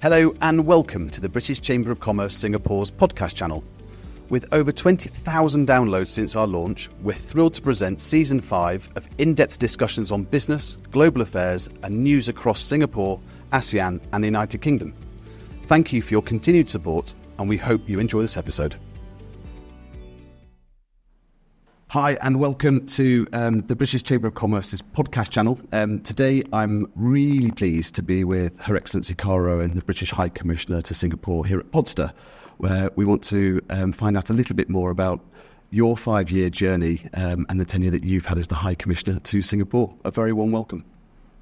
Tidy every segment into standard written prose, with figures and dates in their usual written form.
Hello and welcome to the British Chamber of Commerce Singapore's podcast channel. With over 20,000 downloads since our launch, we're thrilled to present Season 5 of in-depth discussions on business, global affairs and news across Singapore, ASEAN and the United Kingdom. Thank you for your continued support and we hope you enjoy this episode. Hi and welcome to the British Chamber of Commerce's podcast channel. Today I'm really pleased to be with Her Excellency Kara Owen, the British High Commissioner to Singapore here at Poddster, where we want to find out a little bit more about your 5-year journey and the tenure that you've had as the High Commissioner to Singapore. A very warm welcome.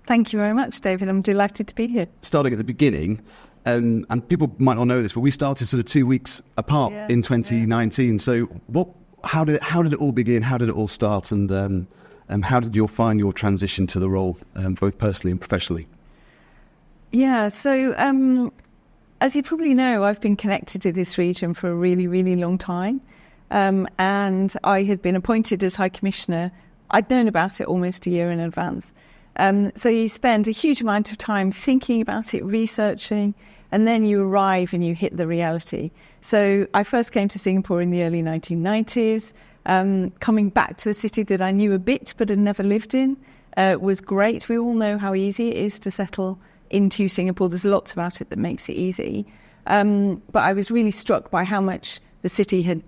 Thank you very much, David. I'm delighted to be here. Starting at the beginning, and people might not know this, but we started sort of 2 weeks apart in 2019. So how did it all begin? How did it all start? And how did you find your transition to the role, both personally and professionally? Yeah, so as you probably know, I've been connected to this region for a really, really long time. And I had been appointed as High Commissioner. I'd known about it almost a year in advance. So you spend a huge amount of time thinking about it, researching, and then you arrive and you hit the reality. So I first came to Singapore in the early 1990s. Coming back to a city that I knew a bit but had never lived in was great. We all know how easy it is to settle into Singapore. There's lots about it that makes it easy. But I was really struck by how much the city had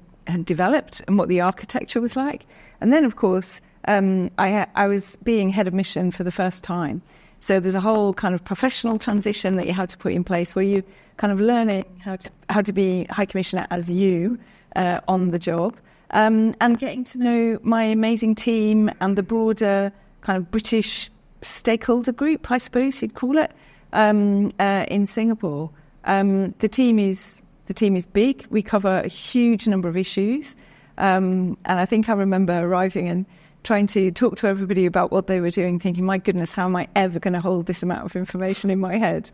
developed and what the architecture was like. And then, of course, I was being head of mission for the first time. So there's a whole kind of professional transition that you have to put in place where you kind of learning how to be High Commissioner as you on the job and getting to know my amazing team and the broader kind of British stakeholder group, I suppose you'd call it, in Singapore. The team is big. We cover a huge number of issues. And I think I remember arriving and trying to talk to everybody about what they were doing, thinking, my goodness, how am I ever going to hold this amount of information in my head?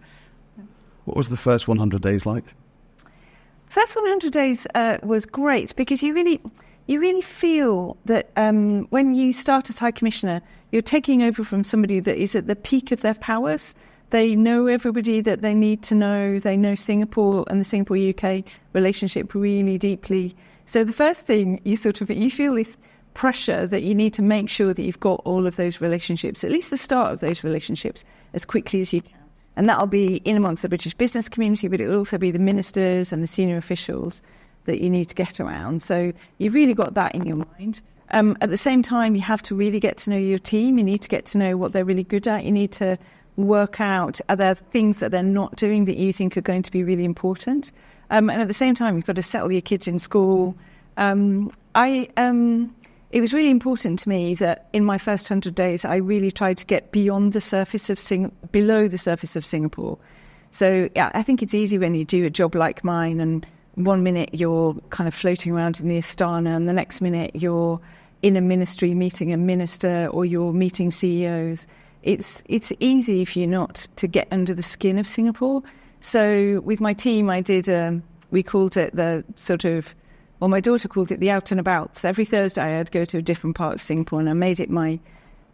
What was the first 100 days like? First 100 days was great because you really feel that when you start as High Commissioner, you're taking over from somebody that is at the peak of their powers. They know everybody that they need to know. They know Singapore and the Singapore-UK relationship really deeply. So the first thing you feel this pressure that you need to make sure that you've got all of those relationships, at least the start of those relationships, as quickly as you can. And that'll be in amongst the British business community, but it'll also be the ministers and the senior officials that you need to get around. So you've really got that in your mind. At the same time, you have to really get to know your team. You need to get to know what they're really good at. You need to work out, are there things that they're not doing that you think are going to be really important? And at the same time, you've got to settle your kids in school. It was really important to me that in my first 100 days, I really tried to get below the surface of Singapore. So yeah, I think it's easy when you do a job like mine and 1 minute you're kind of floating around in the Astana and the next minute you're in a ministry meeting a minister or you're meeting CEOs. It's easy if you're not to get under the skin of Singapore. So with my team, we called it my daughter called it the out and about. So every Thursday I'd go to a different part of Singapore and I made it my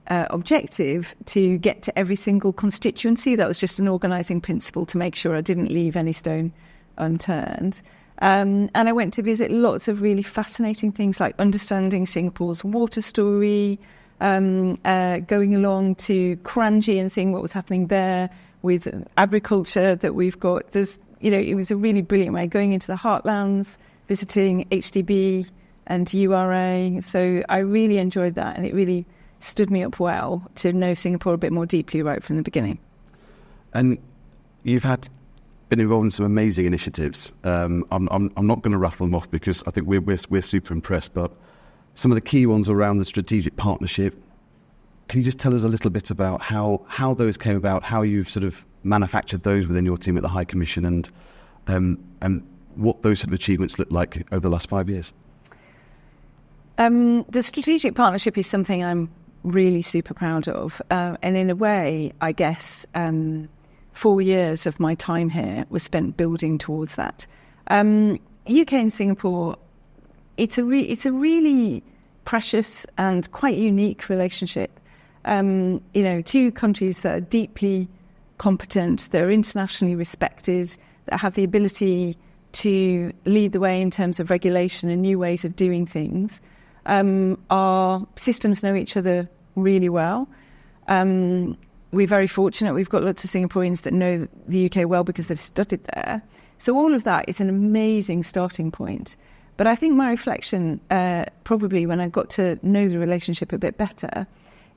objective to get to every single constituency. That was just an organising principle to make sure I didn't leave any stone unturned. And I went to visit lots of really fascinating things like understanding Singapore's water story, going along to Kranji and seeing what was happening there with agriculture that we've got. It was a really brilliant way, going into the heartlands, visiting HDB and URA. So I really enjoyed that and it really stood me up well to know Singapore a bit more deeply right from the beginning. And you've been involved in some amazing initiatives. I'm not going to raffle them off because I think we're super impressed, but some of the key ones around the strategic partnership. Can you just tell us a little bit about how those came about, how you've sort of manufactured those within your team at the High Commission and what those sort of achievements look like over the last 5 years? The strategic partnership is something I'm really super proud of. And in a way, I guess 4 years of my time here was spent building towards that. UK and Singapore, it's a really precious and quite unique relationship. Two countries that are deeply competent, that are internationally respected, that have the ability to lead the way in terms of regulation and new ways of doing things. Our systems know each other really well. We're very fortunate. We've got lots of Singaporeans that know the UK well because they've studied there. So all of that is an amazing starting point. But I think my reflection, probably when I got to know the relationship a bit better,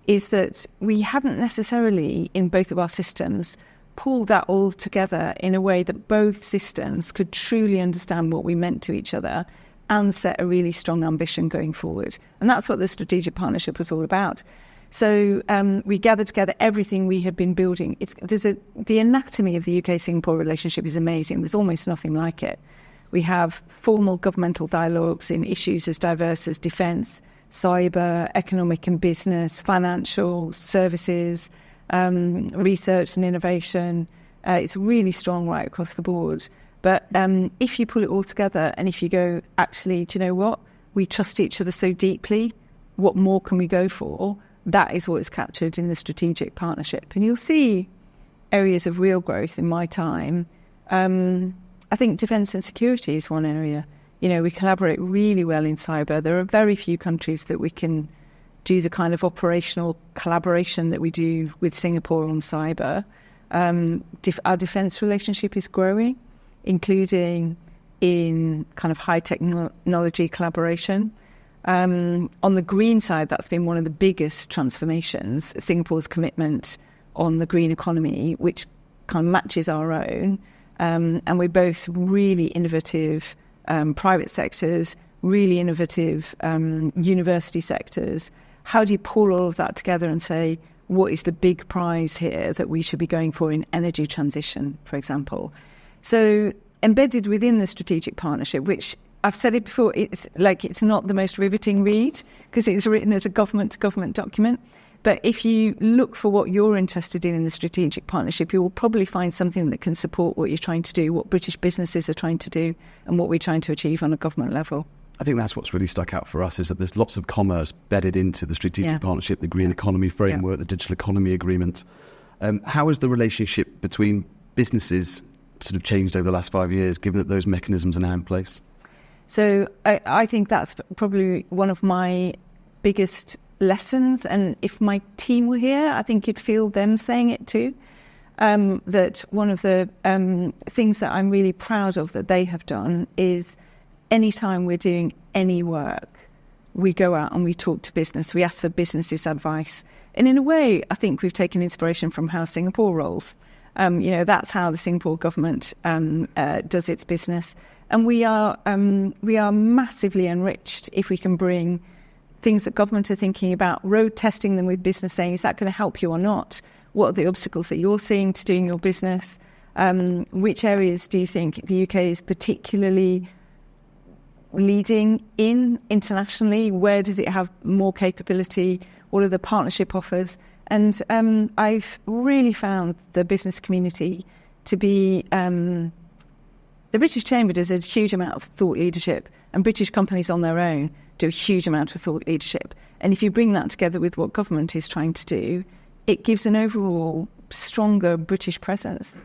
is that we hadn't necessarily, in both of our systems, pulled that all together in a way that both systems could truly understand what we meant to each other and set a really strong ambition going forward. And that's what the strategic partnership was all about. So we gathered together everything we had been building. The anatomy of the UK-Singapore relationship is amazing. There's almost nothing like it. We have formal governmental dialogues in issues as diverse as defence, cyber, economic and business, financial, services, research and innovation. It's really strong right across the board. But if you pull it all together and if you go, actually, do you know what? We trust each other so deeply. What more can we go for? That is what is captured in the strategic partnership. And you'll see areas of real growth in my time. I think defence and security is one area. You know, we collaborate really well in cyber. There are very few countries that we can do the kind of operational collaboration that we do with Singapore on cyber. Our defence relationship is growing, including in kind of high technology collaboration. On the green side, that's been one of the biggest transformations, Singapore's commitment on the green economy, which kind of matches our own. And we're both really innovative private sectors, really innovative university sectors. How do you pull all of that together and say, what is the big prize here that we should be going for in energy transition, for example? So embedded within the strategic partnership, which I've said it before, it's not the most riveting read because it's written as a government-to-government document. But if you look for what you're interested in the strategic partnership, you will probably find something that can support what you're trying to do, what British businesses are trying to do, and what we're trying to achieve on a government level. I think that's what's really stuck out for us is that there's lots of commerce bedded into the strategic partnership, the green economy framework, the digital economy agreement. How has the relationship between businesses sort of changed over the last 5 years, given that those mechanisms are now in place? So I think that's probably one of my biggest lessons. And if my team were here, I think you'd feel them saying it too. That one of the things that I'm really proud of that they have done is anytime we're doing any work, we go out and we talk to business. We ask for business's advice. And in a way, I think we've taken inspiration from how Singapore rolls. That's how the Singapore government does its business. And we are massively enriched if we can bring things that government are thinking about, road testing them with business, saying, is that going to help you or not? What are the obstacles that you're seeing to doing your business? Which areas do you think the UK is particularly leading in internationally? Where does it have more capability? What are the partnership offers? And I've really found the business community to be... the British Chamber does a huge amount of thought leadership, and British companies on their own do a huge amount of thought leadership. And if you bring that together with what government is trying to do, it gives an overall stronger British presence.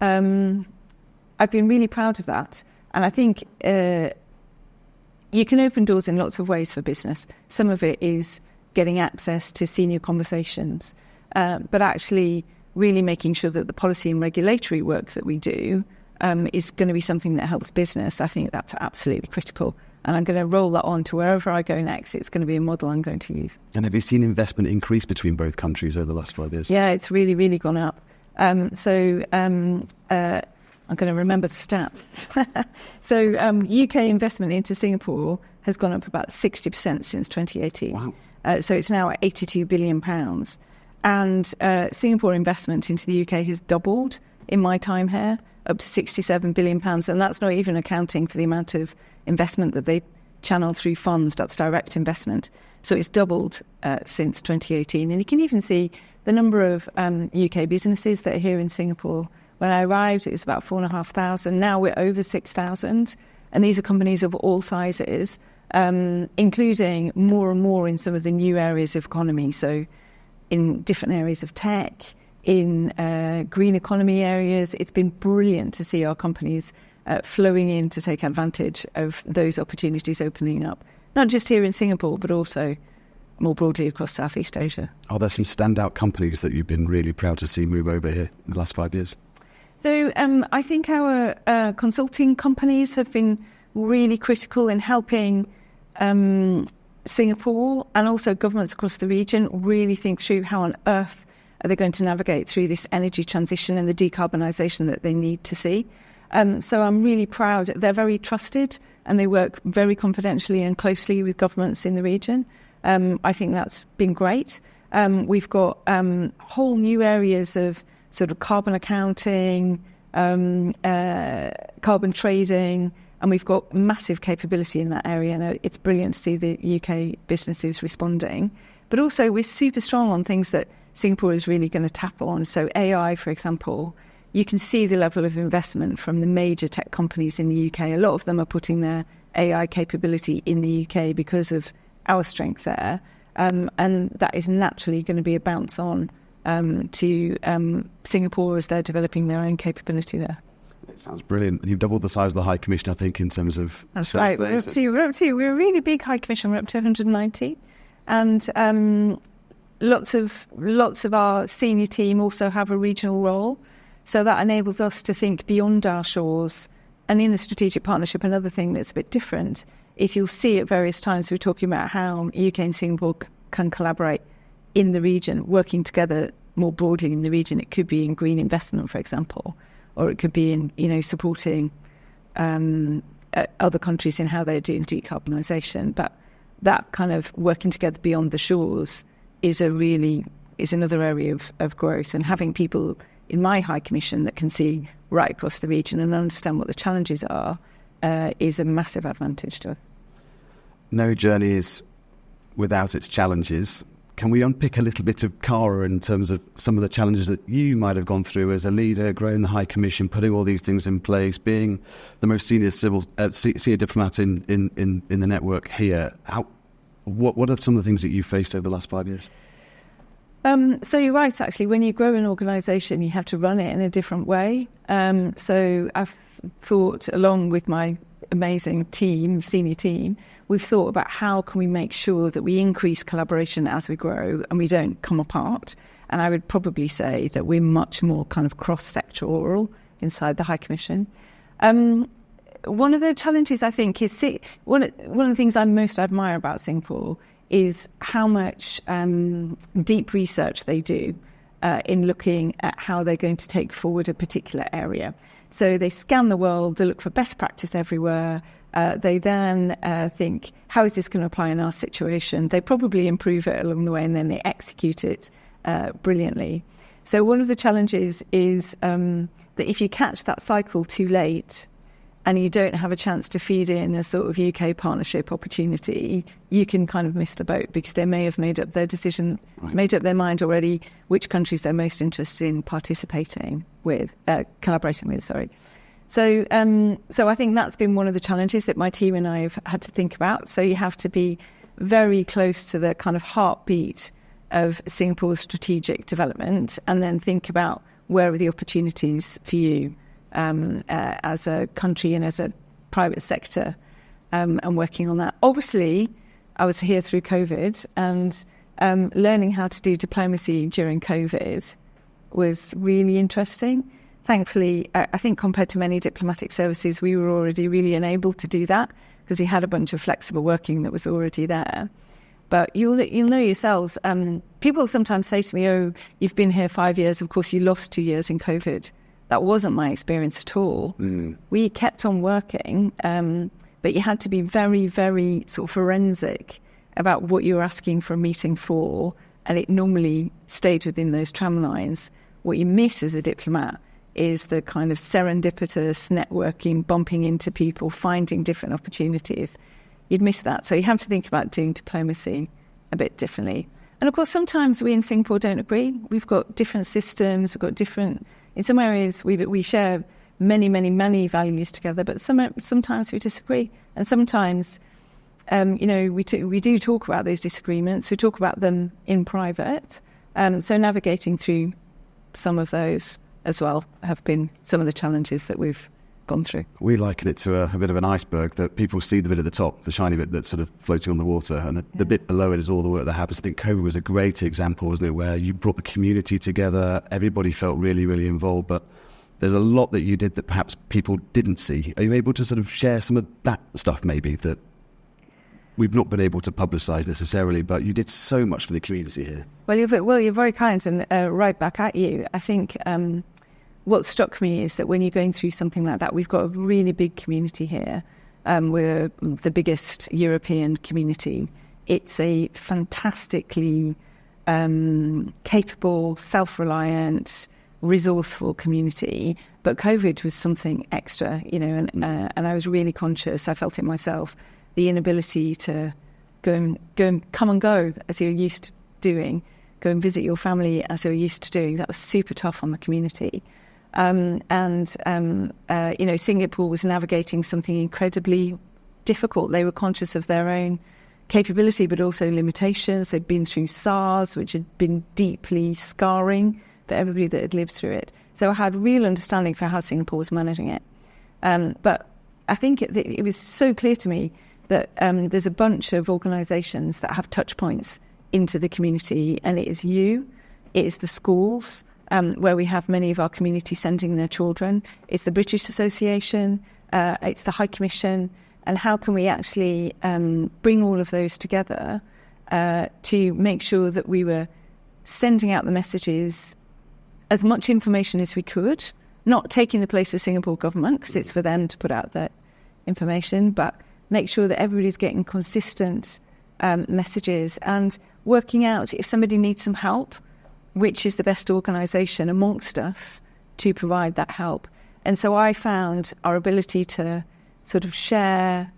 I've been really proud of that. And I think you can open doors in lots of ways for business. Some of it is getting access to senior conversations, but actually really making sure that the policy and regulatory work that we do is going to be something that helps business. I think that's absolutely critical. And I'm going to roll that on to wherever I go next. It's going to be a model I'm going to use. And have you seen investment increase between both countries over the last 5 years? Yeah, it's really, really gone up. I'm going to remember the stats. So UK investment into Singapore has gone up about 60% since 2018. Wow. So it's now at £82 billion. And Singapore investment into the UK has doubled in my time here, up to £67 billion. And that's not even accounting for the amount of investment that they channel through funds. That's direct investment. So it's doubled since 2018. And you can even see the number of UK businesses that are here in Singapore. When I arrived, it was about 4,500. Now we're over 6,000. And these are companies of all sizes, including more and more in some of the new areas of economy. So in different areas of tech, in green economy areas. It's been brilliant to see our companies flowing in to take advantage of those opportunities opening up, not just here in Singapore, but also more broadly across Southeast Asia. Are there some standout companies that you've been really proud to see move over here in the last 5 years? So I think our consulting companies have been really critical in helping Singapore and also governments across the region really think through how on earth are they going to navigate through this energy transition and the decarbonisation that they need to see. So I'm really proud. They're very trusted and they work very confidentially and closely with governments in the region. I think that's been great. We've got whole new areas of sort of carbon accounting, carbon trading, and we've got massive capability in that area. And it's brilliant to see the UK businesses responding. But also we're super strong on things that Singapore is really going to tap on. So AI, for example, you can see the level of investment from the major tech companies in the UK. A lot of them are putting their AI capability in the UK because of our strength there. And that is naturally going to be a bounce on to Singapore as they're developing their own capability there. It sounds brilliant. You've doubled the size of the High Commission, I think, in terms of... That's right. We're a really big High Commission. We're up to 190. And lots of our senior team also have a regional role. So that enables us to think beyond our shores. And in the strategic partnership, another thing that's a bit different is you'll see at various times we're talking about how UK and Singapore can collaborate in the region, working together more broadly in the region. It could be in green investment, for example, or it could be in, supporting other countries in how they're doing decarbonisation. But that kind of working together beyond the shores is another area of growth. And having people in my High Commission that can see right across the region and understand what the challenges are is a massive advantage to us. No journey is without its challenges. Can we unpick a little bit of Kara in terms of some of the challenges that you might have gone through as a leader, growing the High Commission, putting all these things in place, being the most senior senior diplomat in the network here? What are some of the things that you faced over the last 5 years? So you're right, actually. When you grow an organisation, you have to run it in a different way. So I've thought, along with my amazing team, senior team, we've thought about how can we make sure that we increase collaboration as we grow and we don't come apart. And I would probably say that we're much more kind of cross-sectoral inside the High Commission. One of the challenges, I think, is one of the things I most admire about Singapore is how much deep research they do in looking at how they're going to take forward a particular area. So they scan the world, they look for best practice everywhere. They then think, how is this going to apply in our situation? They probably improve it along the way and then they execute it brilliantly. So one of the challenges is that if you catch that cycle too late and you don't have a chance to feed in a sort of UK partnership opportunity, you can kind of miss the boat because they may have made up their decision, made up their mind already which countries they're most interested in collaborating with, sorry. So I think that's been one of the challenges that my team and I have had to think about. So you have to be very close to the kind of heartbeat of Singapore's strategic development and then think about where are the opportunities for you as a country and as a private sector and working on that. Obviously, I was here through COVID and learning how to do diplomacy during COVID was really interesting. Thankfully, I think compared to many diplomatic services, we were already really enabled to do that because we had a bunch of flexible working that was already there. But you'll know yourselves, people sometimes say to me, oh, you've been here 5 years, of course you lost 2 years in COVID. That wasn't my experience at all. We kept on working, but you had to be very, very sort of forensic about what you were asking for a meeting for, and it normally stayed within those tramlines. What you miss as a diplomat is the kind of serendipitous networking, bumping into people, finding different opportunities. You'd miss that. So you have to think about doing diplomacy a bit differently. And of course, sometimes we in Singapore don't agree. We've got different systems, we've got different... In some areas, we share many, many, many values together, but sometimes we disagree. And sometimes, we do talk about those disagreements. We talk about them in private. So navigating through some of those as well have been some of the challenges that we've gone through. We liken it to a bit of an iceberg, that people see the bit at the top, the shiny bit that's sort of floating on the water, and the bit below it is all the work that happens. I think COVID was a great example, wasn't it, where you brought the community together, everybody felt really, really involved, but there's a lot that you did that perhaps people didn't see. Are you able to sort of share some of that stuff maybe that we've not been able to publicise necessarily, but you did so much for the community here? Well, you're very kind, and right back at you. I think what struck me is that when you're going through something like that, we've got a really big community here. We're the biggest European community. It's a fantastically capable, self-reliant, resourceful community. But COVID was something extra, and I was really conscious. I felt it myself. The inability to go and come and go as you're used to doing, go and visit your family as you're used to doing. That was super tough on the community. Singapore was navigating something incredibly difficult. They were conscious of their own capability, but also limitations. They'd been through SARS, which had been deeply scarring for everybody that had lived through it. So I had real understanding for how Singapore was managing it. But I think it was so clear to me that there's a bunch of organisations that have touch points into the community, and it is it is the schools, where we have many of our community sending their children. It's the British Association, it's the High Commission, and how can we actually bring all of those together to make sure that we were sending out the messages, as much information as we could, not taking the place of Singapore government, because it's for them to put out that information, but make sure that everybody's getting consistent messages and working out if somebody needs some help, which is the best organisation amongst us to provide that help. And so I found our ability to sort of share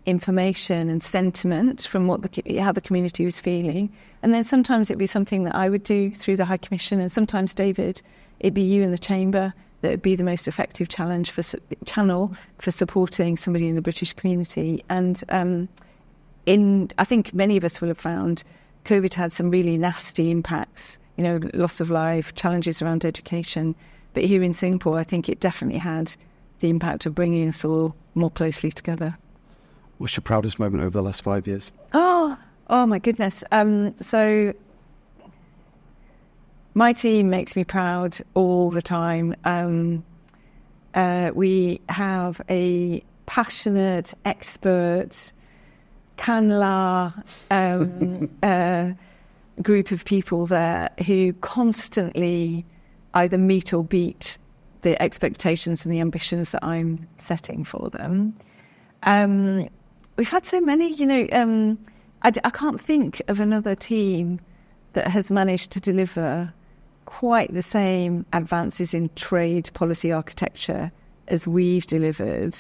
information and sentiment from how the community was feeling. And then sometimes it'd be something that I would do through the High Commission, and sometimes, David, it'd be you in the Chamber that would be the most effective channel for supporting somebody in the British community. And I think many of us will have found COVID had some really nasty impacts, loss of life, challenges around education. But here in Singapore, I think it definitely had the impact of bringing us all more closely together. What's your proudest moment over the last 5 years? Oh my goodness. So my team makes me proud all the time. We have a passionate, expert, group of people there who constantly either meet or beat the expectations and the ambitions that I'm setting for them. We've had so many, I can't think of another team that has managed to deliver quite the same advances in trade policy architecture as we've delivered.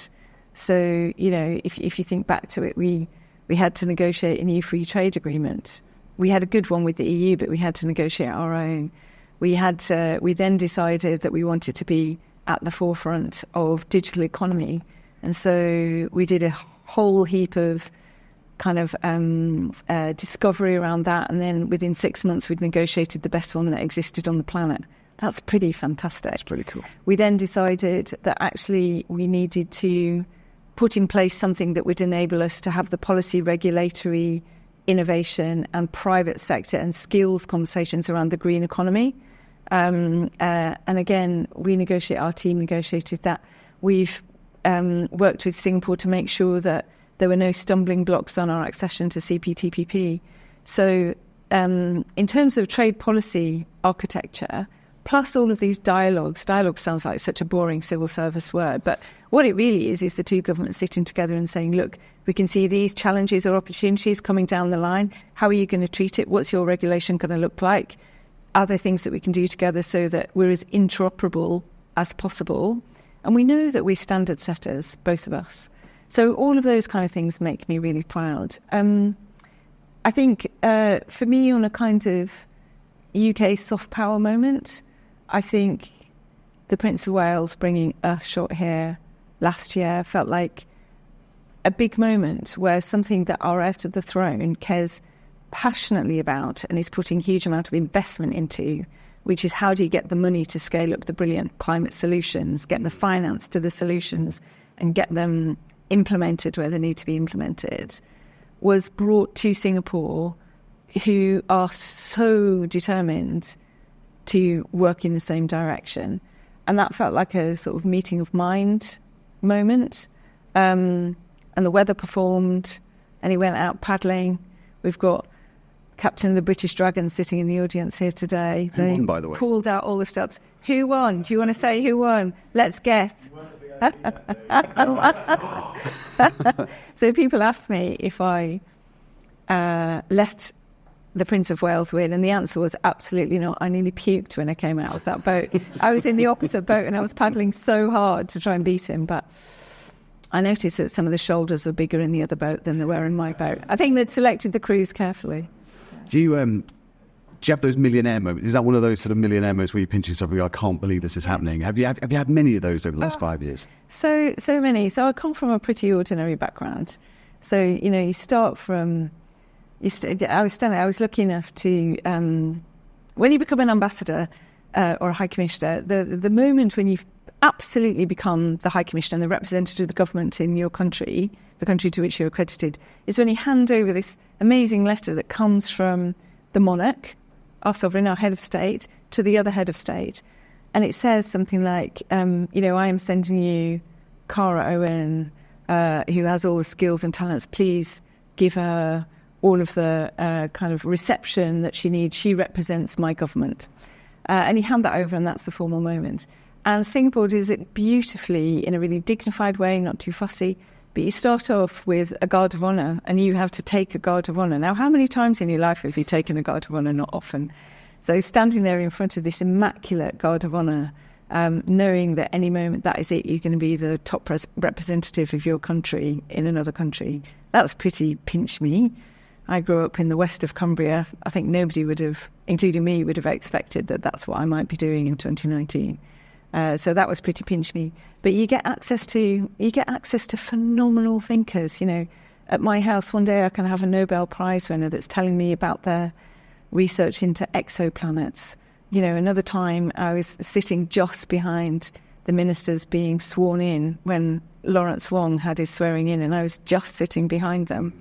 So, if you think back to it, we had to negotiate a new free trade agreement. We had a good one with the EU, but we had to negotiate our own. We then decided that we wanted to be at the forefront of digital economy. And so we did a whole heap of kind of discovery around that. And then within 6 months, we'd negotiated the best one that existed on the planet. That's pretty fantastic. That's pretty cool. We then decided that actually we needed to put in place something that would enable us to have the policy, regulatory, innovation and private sector and skills conversations around the green economy. And again, our team negotiated that. We've worked with Singapore to make sure that there were no stumbling blocks on our accession to CPTPP. So in terms of trade policy architecture, plus all of these dialogue sounds like such a boring civil service word, but what it really is the two governments sitting together and saying, look, we can see these challenges or opportunities coming down the line. How are you going to treat it? What's your regulation going to look like? Are there things that we can do together so that we're as interoperable as possible? And we know that we're standard setters, both of us. So all of those kind of things make me really proud. I think for me, on a kind of UK soft power moment, I think the Prince of Wales bringing Earthshot here last year felt like a big moment where something that our Heir to the Throne cares passionately about and is putting huge amount of investment into which is how do you get the money to scale up the brilliant climate solutions, get the finance to the solutions, and get them implemented where they need to be implemented, was brought to Singapore, who are so determined to work in the same direction. And that felt like a sort of meeting of mind moment. And the weather performed, and he went out paddling. We've got Captain of the British Dragon sitting in the audience here today. Who won, by the way? Pulled out all the stops. Who won? Do you want to say who won? Let's guess. So people ask me if I let the Prince of Wales win, and the answer was absolutely not. I nearly puked when I came out of that boat. I was in the opposite boat, and I was paddling so hard to try and beat him, but I noticed that some of the shoulders were bigger in the other boat than they were in my boat. I think they'd selected the crews carefully. Do you have those millionaire moments? Is that one of those sort of millionaire moments where you pinch yourself and go, I can't believe this is happening? Have you had many of those over the last 5 years? So many. So I come from a pretty ordinary background. So, you start from... I was lucky enough to... when you become an ambassador or a high commissioner, the moment when you absolutely become the high commissioner and the representative of the government in your country, the country to which you're accredited, is when you hand over this amazing letter that comes from the monarch, our sovereign, our head of state, to the other head of state. And it says something like, I am sending you Kara Owen, who has all the skills and talents. Please give her all of the kind of reception that she needs. She represents my government. And you hand that over, and that's the formal moment. And Singapore does it beautifully in a really dignified way, not too fussy. But you start off with a guard of honour, and you have to take a guard of honour. Now, how many times in your life have you taken a guard of honour? Not often. So standing there in front of this immaculate guard of honour, knowing that any moment that is it, you're going to be the top representative of your country in another country, that's pretty pinch me. I grew up in the west of Cumbria. I think nobody would have, including me, would have expected that that's what I might be doing in 2019. So that was pretty pinch me. But you get access to phenomenal thinkers. At my house one day I can have a Nobel Prize winner that's telling me about their research into exoplanets. Another time I was sitting just behind the ministers being sworn in when Lawrence Wong had his swearing in, and I was just sitting behind them.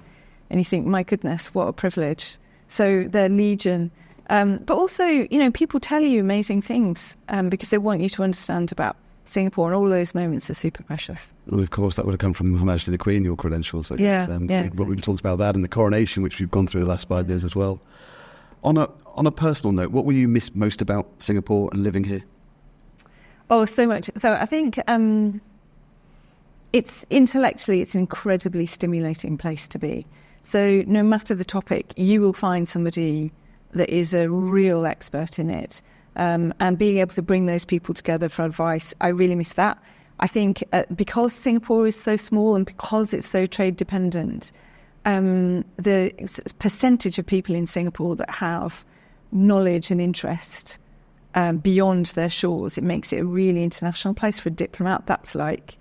And you think, my goodness, what a privilege. So they're legion. But also, people tell you amazing things because they want you to understand about Singapore, and all those moments are super precious. Well, of course, that would have come from Her Majesty the Queen, your credentials. I guess. Exactly. We've talked about that and the coronation, which we've gone through the last 5 years as well. On a personal note, what will you miss most about Singapore and living here? Oh, so much. So I think it's intellectually, it's an incredibly stimulating place to be. So no matter the topic, you will find somebody that is a real expert in it. And being able to bring those people together for advice, I really miss that. I think because Singapore is so small and because it's so trade dependent, the percentage of people in Singapore that have knowledge and interest beyond their shores, it makes it a really international place. For a diplomat, that's like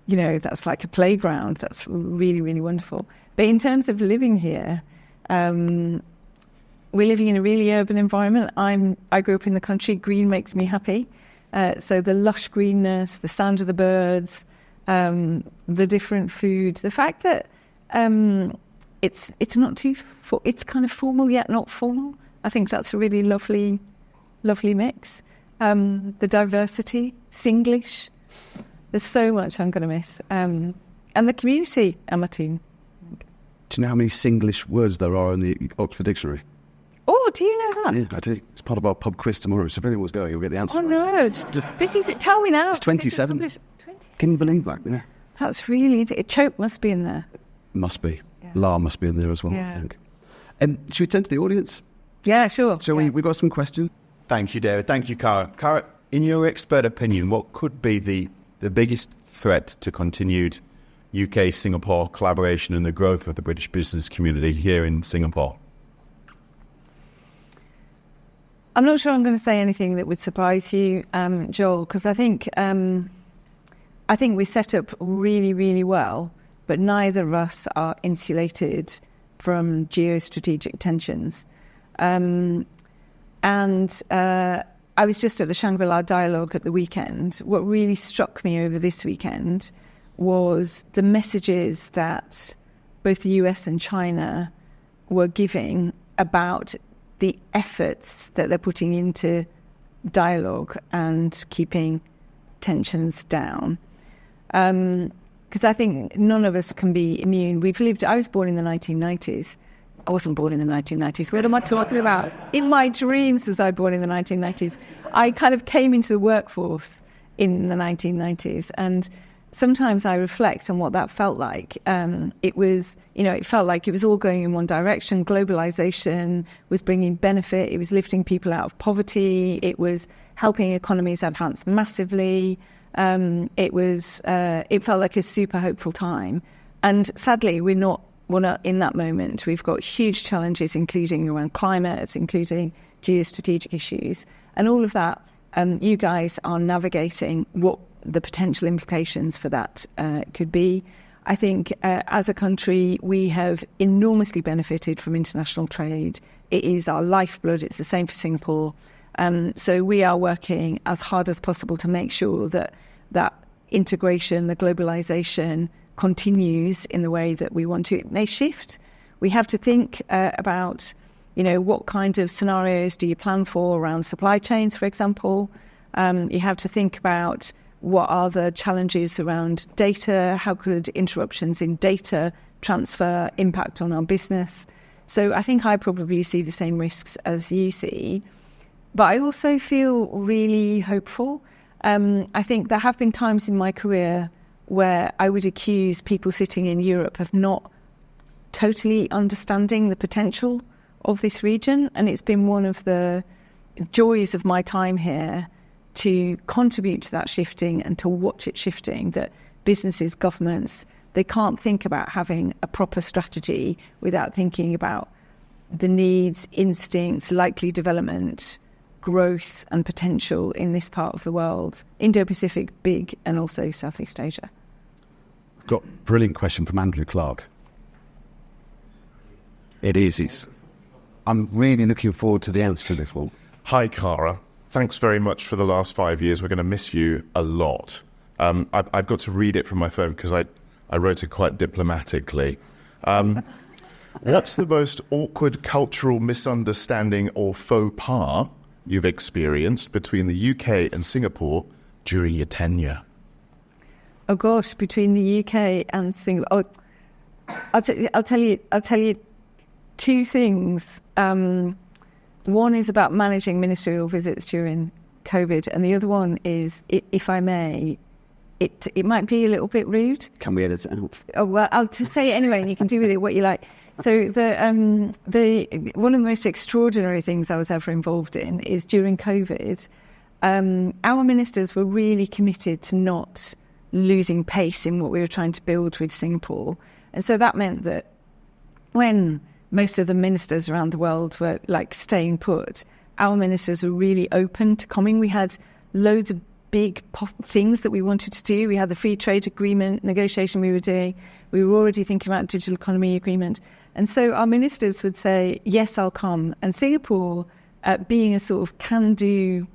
a playground. That's really, really wonderful. But in terms of living here, we're living in a really urban environment. I grew up in the country. Green makes me happy. So the lush greenness, the sound of the birds, the different food, the fact that it's not too it's kind of formal yet not formal. I think that's a really lovely mix. The diversity, Singlish. There's so much I'm going to miss. And the community, Martine. Do you know how many Singlish words there are in the Oxford Dictionary? Oh, do you know that? Yeah, I do. It's part of our pub quiz tomorrow, so if anyone's going, you'll get the answer. Oh, no. Tell me now. It's 27. Can you believe that? Yeah. That's really... Chope must be in there. Must be. Yeah. La must be in there as well, yeah. I think. Should we turn to the audience? Yeah, sure. So we've got some questions. Thank you, David. Thank you, Kara. Kara, in your expert opinion, what could be the biggest threat to continued UK-Singapore collaboration and the growth of the British business community here in Singapore? I'm not sure I'm going to say anything that would surprise you, Joel, because I think we set up really, really well, but neither of us are insulated from geostrategic tensions. I was just at the Shangri-La Dialogue at the weekend. What really struck me over this weekend was the messages that both the US and China were giving about the efforts that they're putting into dialogue and keeping tensions down. Because I think none of us can be immune. I was born in the 1990s. I wasn't born in the 1990s. What am I talking about? In my dreams was I born in the 1990s. I kind of came into the workforce in the 1990s, and sometimes I reflect on what that felt like. It felt like it was all going in one direction. Globalization was bringing benefit. It was lifting people out of poverty. It was helping economies advance massively. It felt like a super hopeful time. And sadly, we're not in that moment. We've got huge challenges, including around climate, including geostrategic issues. And all of that, you guys are navigating what the potential implications for that could be. I think as a country, we have enormously benefited from international trade. It is our lifeblood. It's the same for Singapore. So we are working as hard as possible to make sure that integration, the globalization, continues in the way that we want to. It may shift. We have to think about, what kind of scenarios do you plan for around supply chains, for example. You have to think about what are the challenges around data, how could interruptions in data transfer impact on our business. So I think I probably see the same risks as you see. But I also feel really hopeful. I think there have been times in my career where I would accuse people sitting in Europe of not totally understanding the potential of this region. And it's been one of the joys of my time here to contribute to that shifting and to watch it shifting, that businesses, governments, they can't think about having a proper strategy without thinking about the needs, instincts, likely development, growth and potential in this part of the world, Indo-Pacific, big, and also Southeast Asia. I've got a brilliant question from Andrew Clark. It is. I'm really looking forward to the answer to this one. Hi, Kara. Thanks very much for the last 5 years. We're going to miss you a lot. I've got to read it from my phone because I wrote it quite diplomatically. What's the most awkward cultural misunderstanding or faux pas you've experienced between the UK and Singapore during your tenure? Oh gosh, between the UK and Singapore. I'll tell you two things. One is about managing ministerial visits during COVID, and the other one is, if I may, it might be a little bit rude. Can we edit it out? Oh well, I'll say it anyway, and you can do with it what you like. So one of the most extraordinary things I was ever involved in is during COVID, our ministers were really committed to not losing pace in what we were trying to build with Singapore. And so that meant that when most of the ministers around the world were staying put, our ministers were really open to coming. We had loads of big things that we wanted to do. We had the free trade agreement negotiation we were doing. We were already thinking about digital economy agreement. And so our ministers would say, yes, I'll come. And Singapore, being a sort of can-do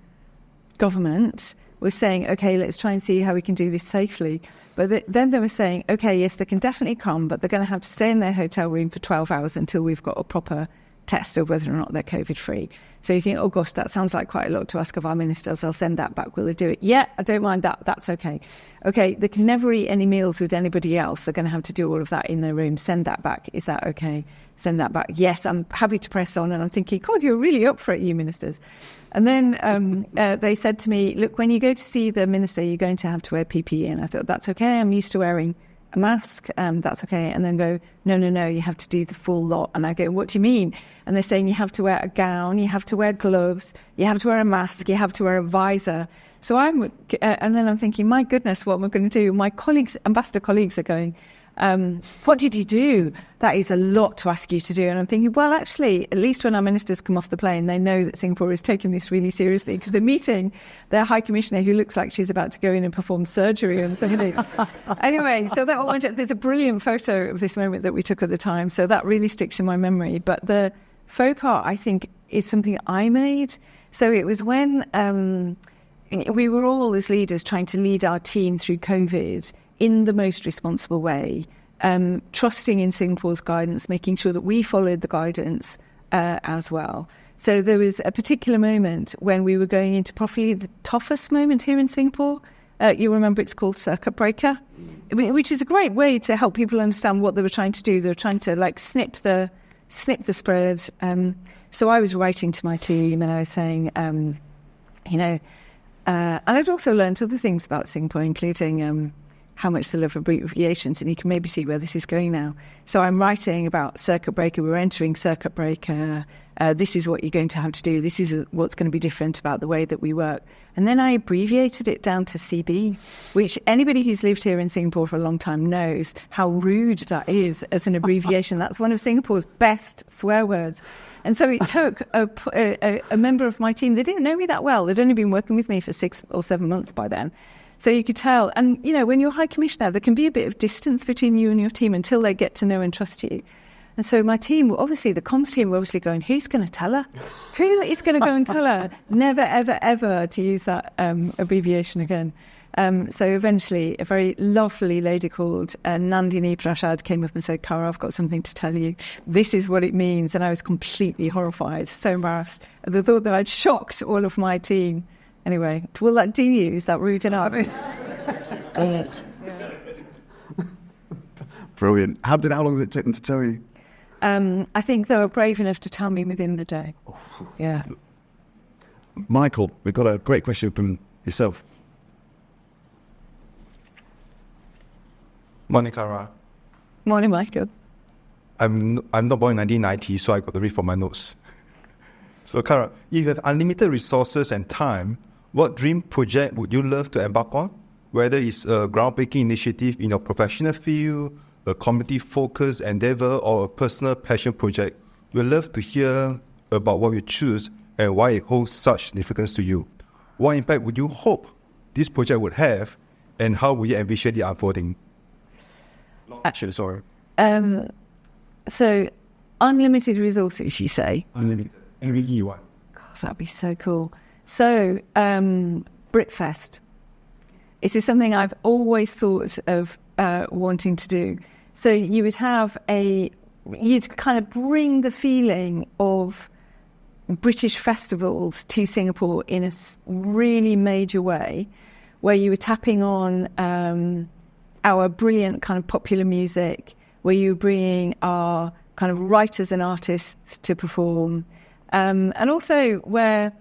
government, was saying, okay, let's try and see how we can do this safely. But then they were saying, okay, yes, they can definitely come, but they're going to have to stay in their hotel room for 12 hours until we've got a proper test of whether or not they're COVID-free. So you think, oh gosh, that sounds like quite a lot to ask of our ministers. I'll send that back. Will they do it? Yeah, I don't mind that. That's okay. Okay, they can never eat any meals with anybody else. They're going to have to do all of that in their room. Send that back. Is that okay? Send that back. Yes, I'm happy to press on. And I'm thinking, God, you're really up for it, you ministers. And then they said to me, look, when you go to see the minister, you're going to have to wear PPE. And I thought, that's okay. I'm used to wearing a mask. That's okay. And then go, no, you have to do the full lot. And I go, what do you mean? And they're saying you have to wear a gown, you have to wear gloves, you have to wear a mask, you have to wear a visor. So and then I'm thinking, my goodness, what am I going to do? My colleagues, ambassador colleagues are going, what did you do? That is a lot to ask you to do. And I'm thinking, well, actually, at least when our ministers come off the plane, they know that Singapore is taking this really seriously, because they're meeting their High Commissioner, who looks like she's about to go in and perform surgery on somebody. Anyway, so that all there's a brilliant photo of this moment that we took at the time. So that really sticks in my memory. But the faux pas, I think, is something I made. So it was when we were all, as leaders, trying to lead our team through COVID in the most responsible way, trusting in Singapore's guidance, making sure that we followed the guidance as well. So there was a particular moment when we were going into probably the toughest moment here in Singapore. You remember it's called circuit breaker, which is a great way to help people understand what they were trying to do. They were trying to like snip the spread. So I was writing to my team and I was saying, and I'd also learned other things about Singapore, including how much they love abbreviations, and you can maybe see where this is going now. So I'm writing about circuit breaker. We're entering circuit breaker. This is what you're going to have to do. This is what's going to be different about the way that we work. And then I abbreviated it down to CB, which anybody who's lived here in Singapore for a long time knows how rude that is as an abbreviation. That's one of Singapore's best swear words. And so it took a member of my team. They didn't know me that well. They'd only been working with me for 6 or 7 months by then. So you could tell. And, when you're High Commissioner, there can be a bit of distance between you and your team until they get to know and trust you. And so my team, obviously, the comms team were obviously going, who's going to tell her? Who is going to go and tell her? Never, ever, ever to use that abbreviation again. So eventually, a very lovely lady called Nandini Prashad came up and said, Kara, I've got something to tell you. This is what it means. And I was completely horrified, so embarrassed at the thought that I'd shocked all of my team. Anyway, will that do you? Is that rude enough? Brilliant. How long did it take them to tell you? I think they were brave enough to tell me within the day. Yeah. Michael, we've got a great question from yourself. Morning, Kara. Morning, Michael. I'm not born in 1990, so I got to read from my notes. So, Kara, if you have unlimited resources and time, what dream project would you love to embark on? Whether it's a groundbreaking initiative in your professional field, a community-focused endeavor, or a personal passion project, we'd love to hear about what you choose and why it holds such significance to you. What impact would you hope this project would have, and how would you envision it unfolding? Actually, sorry. So, unlimited resources, you say? Unlimited. NVE one. God, that'd be so cool. So, BritFest. This is something I've always thought of wanting to do. So you would have you'd kind of bring the feeling of British festivals to Singapore in a really major way, where you were tapping on our brilliant kind of popular music, where you were bringing our kind of writers and artists to perform, and also where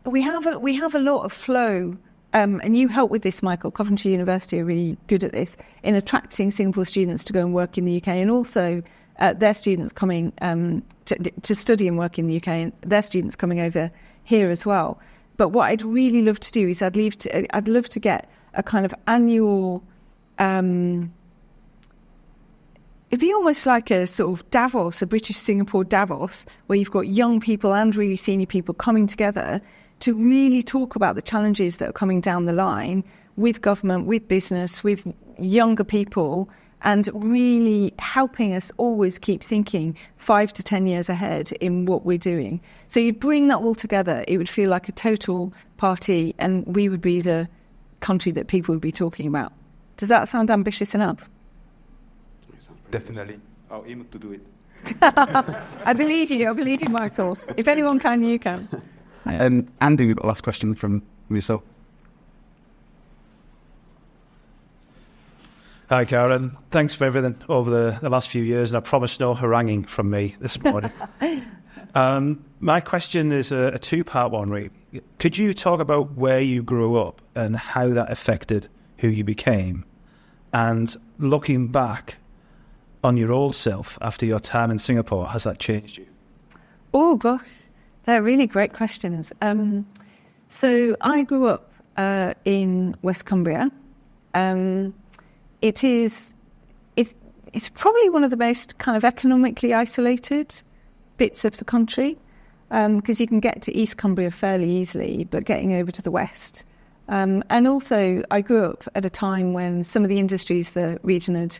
we have a lot of flow. And you help with this, Michael. Coventry University are really good at this, in attracting Singapore students to go and work in the UK, and also their students coming to study and work in the UK, and their students coming over here as well. But what I'd really love to do is I'd love to get a kind of annual, it'd be almost like a sort of Davos, a British Singapore Davos, where you've got young people and really senior people coming together to really talk about the challenges that are coming down the line with government, with business, with younger people, and really helping us always keep thinking 5 to 10 years ahead in what we're doing. So you bring that all together, it would feel like a total party, and we would be the country that people would be talking about. Does that sound ambitious enough? Definitely. I'll aim to do it. I believe you, Michael. If anyone can, you can. Andy, we've got the last question from yourself. Hi, Karen. Thanks for everything over the last few years, and I promise no haranguing from me this morning. My question is a two-part one, really. Could you talk about where you grew up and how that affected who you became? And looking back on your old self after your time in Singapore, has that changed you? Oh, gosh. They're really great questions. So I grew up in West Cumbria. It's probably one of the most kind of economically isolated bits of the country, because you can get to East Cumbria fairly easily, but getting over to the west. And also I grew up at a time when some of the industries the region had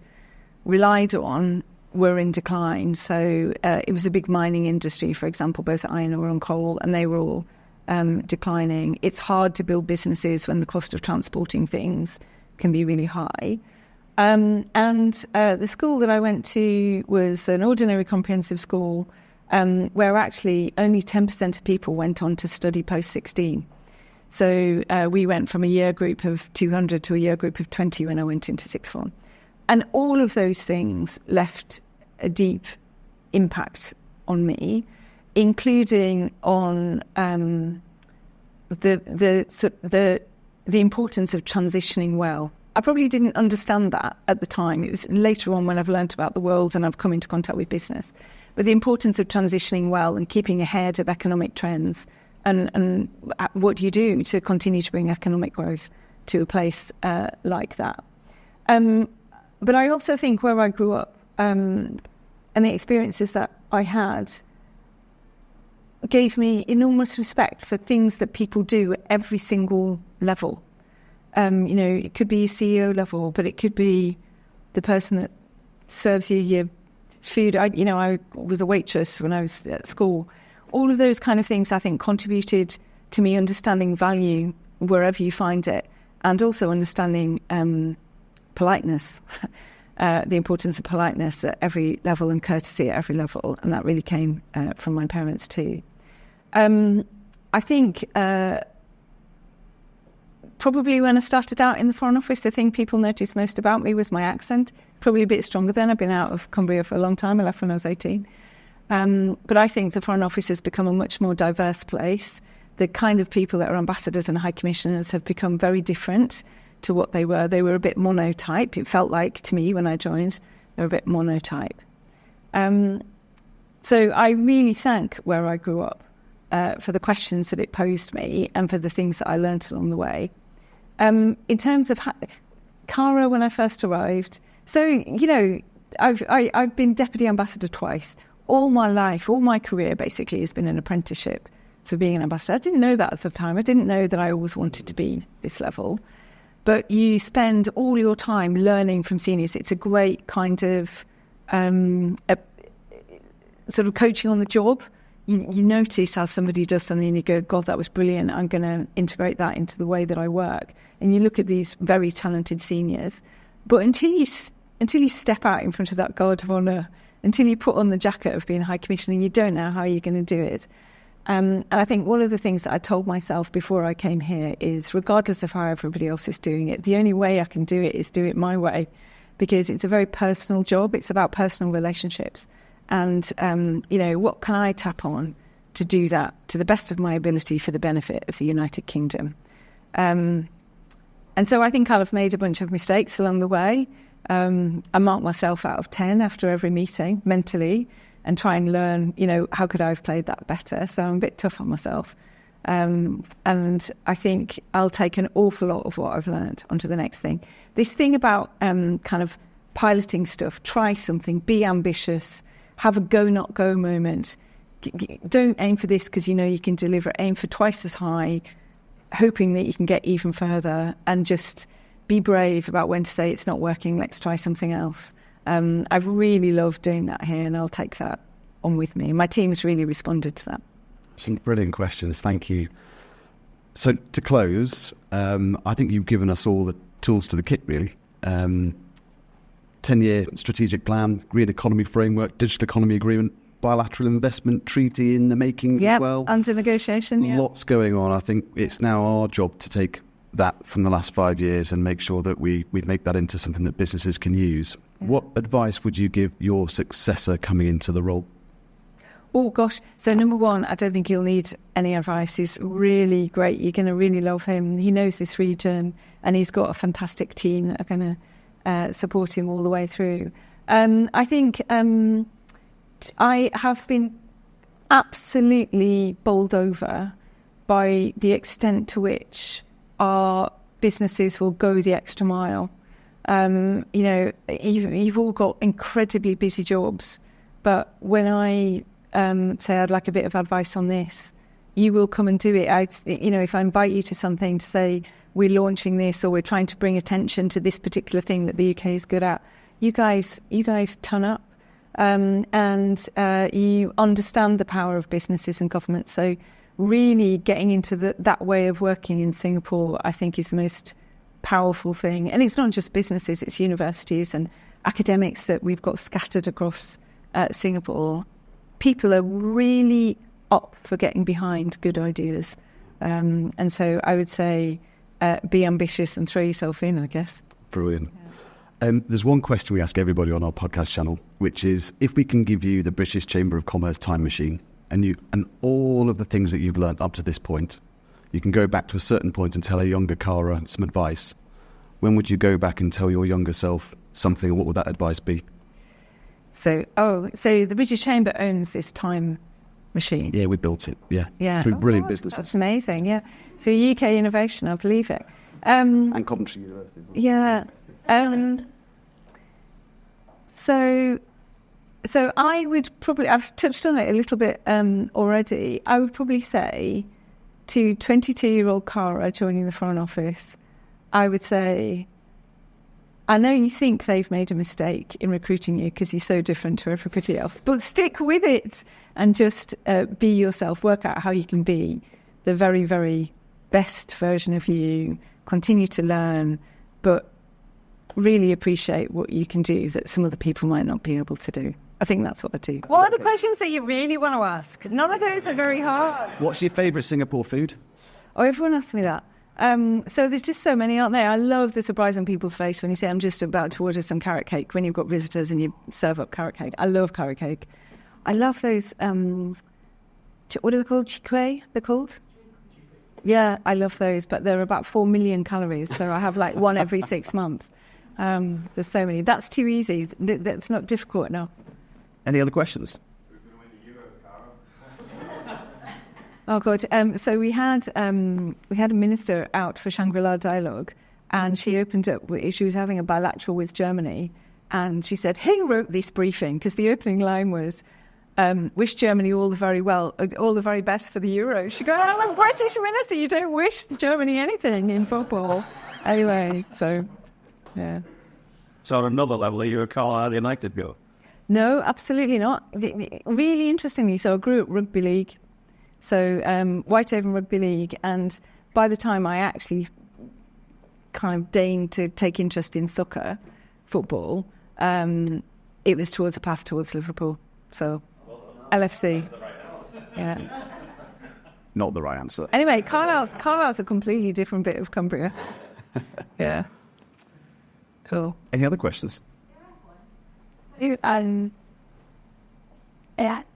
relied on were in decline. So it was a big mining industry, for example, both iron ore and coal, and they were all declining. It's hard to build businesses when the cost of transporting things can be really high. And the school that I went to was an ordinary comprehensive school where actually only 10% of people went on to study post-16. So we went from a year group of 200 to a year group of 20 when I went into sixth form. And all of those things left a deep impact on me, including on the importance of transitioning well. I probably didn't understand that at the time. It was later on when I've learnt about the world and I've come into contact with business. But the importance of transitioning well and keeping ahead of economic trends and what do you do to continue to bring economic growth to a place like that. But I also think where I grew up and the experiences that I had gave me enormous respect for things that people do at every single level. It could be CEO level, but it could be the person that serves you your food. I was a waitress when I was at school. All of those kind of things, I think, contributed to me understanding value wherever you find it, and also understanding politeness, the importance of politeness at every level and courtesy at every level, and that really came from my parents too. I think probably when I started out in the Foreign Office, the thing people noticed most about me was my accent, probably a bit stronger then. I've been out of Cumbria for a long time. I left when I was 18. But I think the Foreign Office has become a much more diverse place. The kind of people that are ambassadors and high commissioners have become very different to what they were. They were a bit monotype. It felt like to me when I joined, they were a bit monotype. So I really thank where I grew up for the questions that it posed me and for the things that I learnt along the way. In terms of Kara, when I first arrived, so, I've been deputy ambassador twice. All my life, all my career basically has been an apprenticeship for being an ambassador. I didn't know that at the time. I didn't know that I always wanted to be this level. But you spend all your time learning from seniors. It's a great kind of sort of coaching on the job. You notice how somebody does something and you go, God, that was brilliant. I'm going to integrate that into the way that I work. And you look at these very talented seniors. But until you step out in front of that guard of honour, until you put on the jacket of being High Commissioner, you don't know how you're going to do it. And I think one of the things that I told myself before I came here is, regardless of how everybody else is doing it, the only way I can do it is do it my way, because it's a very personal job. It's about personal relationships. And, what can I tap on to do that to the best of my ability for the benefit of the United Kingdom? And so I think I've made a bunch of mistakes along the way. I mark myself out of 10 after every meeting mentally and try and learn, how could I have played that better? So I'm a bit tough on myself. And I think I'll take an awful lot of what I've learned onto the next thing. This thing about kind of piloting stuff, try something, be ambitious, have a go, not go moment. Don't aim for this because you can deliver. Aim for twice as high, hoping that you can get even further, and just be brave about when to say it's not working, let's try something else. I've really loved doing that here, and I'll take that on with me. My team's really responded to that. Some brilliant questions, thank you. So to close, I think you've given us all the tools to the kit, really. 10-year strategic plan, green economy framework, digital economy agreement, bilateral investment treaty in the making as well. Under negotiation, Lots going on. I think it's now our job to take that from the last 5 years and make sure that we make that into something that businesses can use. Yeah. What advice would you give your successor coming into the role? Oh, gosh. So number one, I don't think you'll need any advice. He's really great. You're going to really love him. He knows this region and he's got a fantastic team that are going to support him all the way through. I think I have been absolutely bowled over by the extent to which our businesses will go the extra mile. You've all got incredibly busy jobs, but when I say I'd like a bit of advice on this, you will come and do it. If I invite you to something to say we're launching this or we're trying to bring attention to this particular thing that the UK is good at, you guys turn up. and you understand the power of businesses and government. So really getting into that way of working in Singapore, I think, is the most powerful thing. And it's not just businesses, it's universities and academics that we've got scattered across Singapore. People are really up for getting behind good ideas. And so I would say be ambitious and throw yourself in, I guess. Brilliant. There's one question we ask everybody on our podcast channel, which is, if we can give you the British Chamber of Commerce time machine and all of the things that you've learned up to this point, you can go back to a certain point and tell a younger Kara some advice. When would you go back and tell your younger self something, and what would that advice be? So the British Chamber owns this time machine. Yeah, we built it. Yeah. Through brilliant businesses. That's amazing. Yeah. Through UK innovation, I believe it. And Coventry University. Yeah. So I would probably, I've touched on it a little bit already. I would probably say to 22-year-old Kara joining the Foreign Office, I would say, I know you think they've made a mistake in recruiting you because you're so different to everybody else, but stick with it and just be yourself. Work out how you can be the very, very best version of you. Continue to learn, but really appreciate what you can do that some other people might not be able to do. I think that's what I do. What are the questions that you really want to ask? None of those are very hard. What's your favourite Singapore food? Oh, everyone asks me that. So there's just so many, aren't there? I love the surprise on people's face when you say, I'm just about to order some carrot cake, when you've got visitors and you serve up carrot cake. I love carrot cake. I love those, what are they called? Chiquet, they're called? Yeah, I love those, but they're about 4 million calories, so I have like one every 6 months. There's so many. That's too easy. That's not difficult enough. Any other questions? Who's going to win the Euros, Kara? Oh God! So we had a minister out for Shangri-La Dialogue, and she opened up. She was having a bilateral with Germany, and she said, "Who wrote this briefing?" Because the opening line was, "Wish Germany all the very best for the Euros." She goes, "I'm a British minister. You don't wish Germany anything in football." Anyway, so yeah. So on another level, you're a Carlisle United girl. No, absolutely not. Really interestingly, so I grew up rugby league, so Whitehaven Rugby League, and by the time I actually kind of deigned to take interest in soccer, football, it was towards a path towards Liverpool. So LFC. Yeah. Not the right answer. Anyway, Carlisle's a completely different bit of Cumbria. Yeah. Cool. Any other questions? In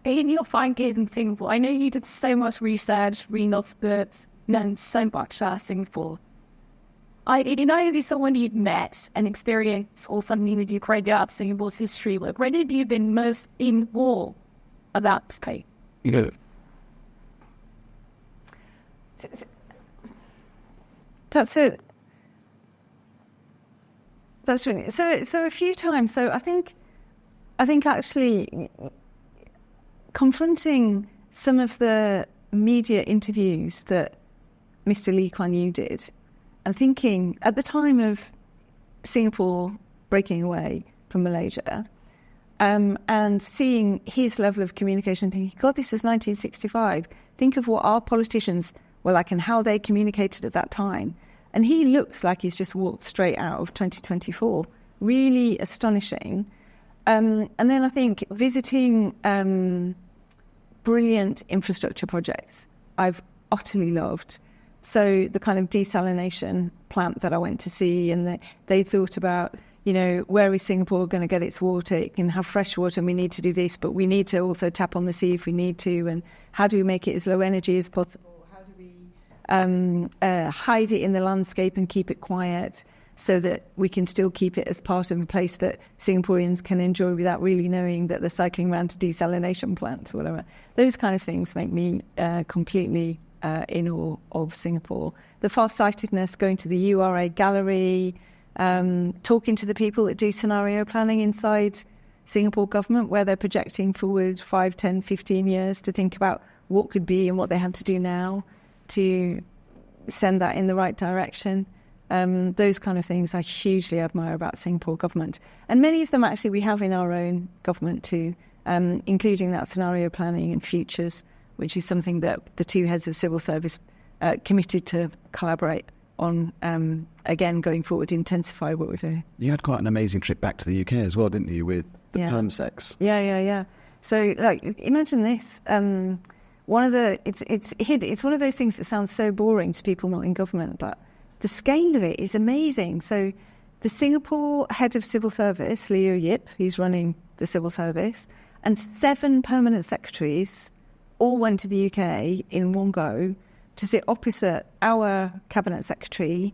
your 5 years in Singapore, I know you did so much research, reading lots of books, learned so much about Singapore. You know, there's someone you'd met and experienced or something that you created out of Singapore's history. Like, where did you been most in awe about this place? Yeah. That's it. That's really so a few times. So I think actually confronting some of the media interviews that Mr. Lee Kuan Yew did, and thinking at the time of Singapore breaking away from Malaysia, and seeing his level of communication, thinking, God, this is 1965. Think of what our politicians were like and how they communicated at that time. And he looks like he's just walked straight out of 2024. Really astonishing. And then I think visiting brilliant infrastructure projects I've utterly loved. So the kind of desalination plant that I went to see, and they thought about, you know, where is Singapore going to get its water? It can have fresh water and we need to do this, but we need to also tap on the sea if we need to. And how do we make it as low energy as possible? How do we hide it in the landscape and keep it quiet so that we can still keep it as part of a place that Singaporeans can enjoy without really knowing that they're cycling around to desalination plants or whatever. Those kind of things make me completely in awe of Singapore. The far-sightedness, going to the URA gallery, talking to the people that do scenario planning inside Singapore government, where they're projecting forward 5, 10, 15 years to think about what could be and what they have to do now to send that in the right direction. Those kind of things I hugely admire about Singapore government. And many of them actually we have in our own government too, including that scenario planning and futures, which is something that the two heads of civil service committed to collaborate on, again, going forward, intensify what we're doing. You had quite an amazing trip back to the UK as well, didn't you, with the perm sex? Yeah. So, like, imagine this. It's one of those things that sounds so boring to people not in government, but the scale of it is amazing. So the Singapore head of civil service, Leo Yip, who's running the civil service, and 7 permanent secretaries all went to the UK in one go to sit opposite our cabinet secretary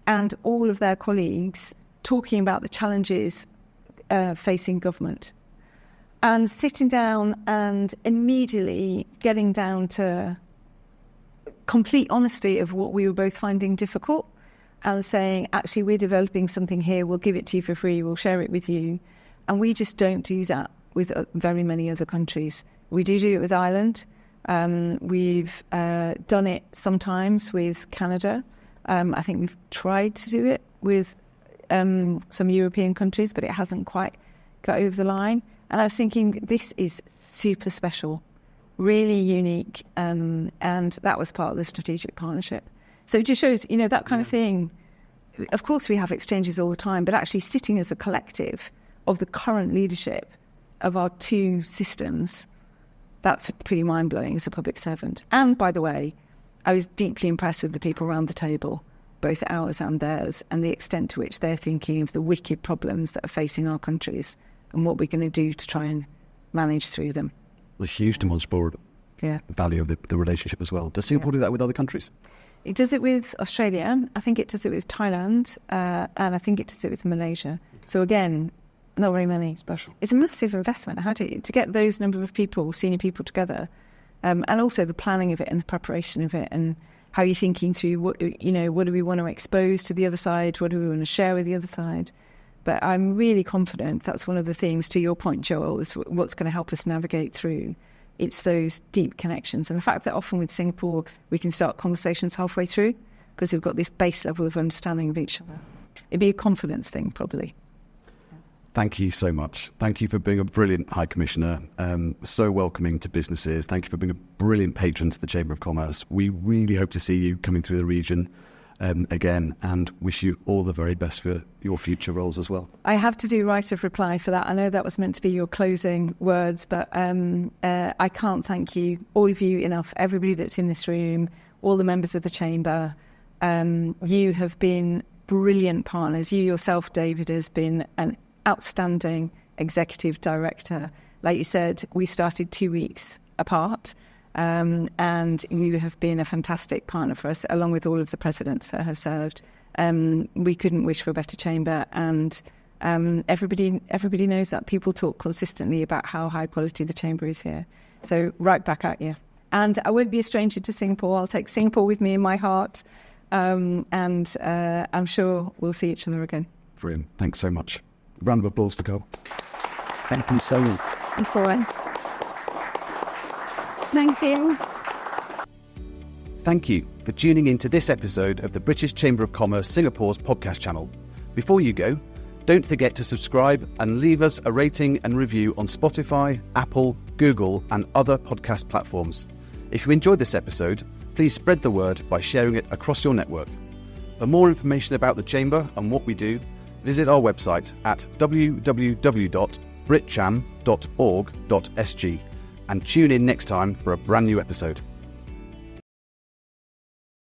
and all of their colleagues talking about the challenges facing government. And sitting down and immediately getting down to complete honesty of what we were both finding difficult and saying, actually, we're developing something here, we'll give it to you for free, we'll share it with you. And we just don't do that with very many other countries. We do it with Ireland. We've done it sometimes with Canada. I think we've tried to do it with some European countries, but it hasn't quite got over the line. And I was thinking, this is super special, really unique, and that was part of the strategic partnership. So it just shows, that kind of thing. Of course, we have exchanges all the time, but actually sitting as a collective of the current leadership of our two systems, that's pretty mind-blowing as a public servant. And by the way, I was deeply impressed with the people around the table, both ours and theirs, and the extent to which they're thinking of the wicked problems that are facing our countries and what we're going to do to try and manage through them. A huge demonstrable value of the relationship as well. Does Singapore do that with other countries? It does it with Australia. I think it does it with Thailand, and I think it does it with Malaysia. So again, not very many. Special. It's a massive investment. To get those number of people, senior people together, and also the planning of it and the preparation of it, and how you're thinking through what do we want to expose to the other side, what do we want to share with the other side. But I'm really confident that's one of the things, to your point, Joel, is what's going to help us navigate through. It's those deep connections. And the fact that often with Singapore, we can start conversations halfway through because we've got this base level of understanding of each other. It'd be a confidence thing, probably. Thank you so much. Thank you for being a brilliant High Commissioner, so welcoming to businesses. Thank you for being a brilliant patron to the Chamber of Commerce. We really hope to see you coming through the region again, and wish you all the very best for your future roles as well. I have to do right of reply for that. I know that was meant to be your closing words, but I can't thank you, all of you, enough. Everybody that's in this room, all the members of the Chamber, you have been brilliant partners. You yourself, David, has been an outstanding executive director. Like you said, we started 2 weeks apart. And you have been a fantastic partner for us, along with all of the presidents that have served. We couldn't wish for a better chamber, and everybody knows that. People talk consistently about how high quality the chamber is here. So right back at you. And I won't be a stranger to Singapore. I'll take Singapore with me in my heart, and I'm sure we'll see each other again. Brilliant. Thanks so much. Round of applause for Cole. Thank you so much. Thank you. Thank you for tuning in to this episode of the British Chamber of Commerce Singapore's podcast channel. Before you go, don't forget to subscribe and leave us a rating and review on Spotify, Apple, Google, and other podcast platforms. If you enjoyed this episode, please spread the word by sharing it across your network. For more information about the Chamber and what we do, visit our website at www.britcham.org.sg and tune in next time for a brand new episode.